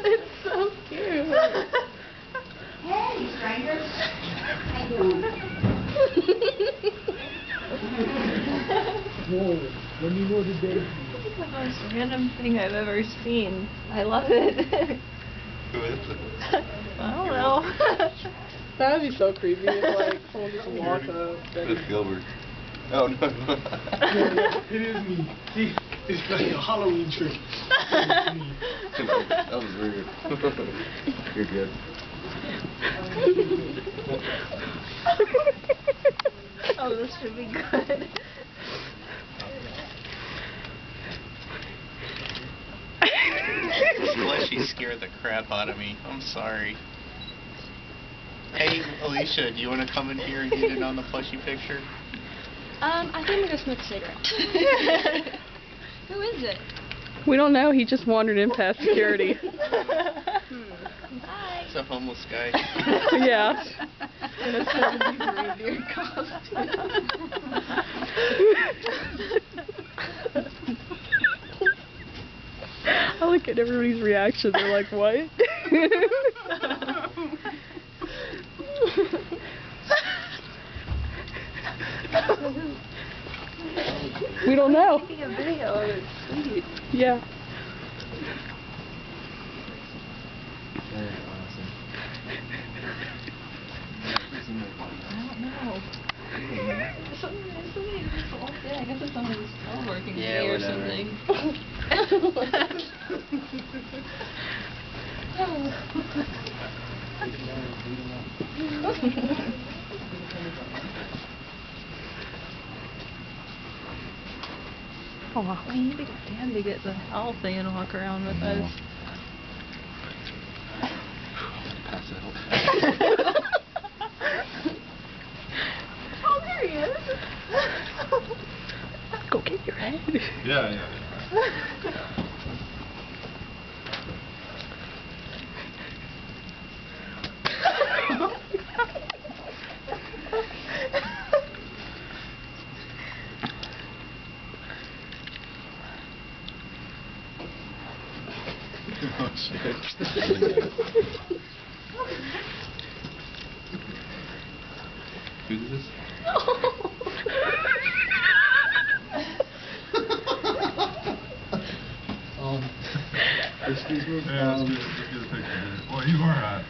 It's so cute. Hey, stranger. How you doing? Whoa, when you know the day. It's the most random thing I've ever seen. I love it. Who is it? I don't know. That would be so creepy if like someone just walked up. It's Gilbert. Oh no. It is me. See, it's like a Halloween trick. It's me. That was weird. You're good. Oh, this should be good. This plushie scared the crap out of me. I'm sorry. Hey, Alicia, do you want to come in here and get in on the plushie picture? I think I'm gonna smoke a cigarette. Who is it? We don't know. He just wandered in past security. Hi. It's a homeless guy. Yeah. In a 70s reindeer costume. I look at everybody's reaction. They're like, what? We don't know. I'm taking a video of it. Sweet. Yeah. Very awesome. I don't know. Yeah, I guess it's somebody's working Yeah, day or whatever. something. Oh, we need to get Dan to get the owl thing and walk around with us. Pass out. Oh, there he is. Go get your head. Yeah. Oh shit. Who's this? Excuse me. Yeah, let's get a picture. Well, you are hot.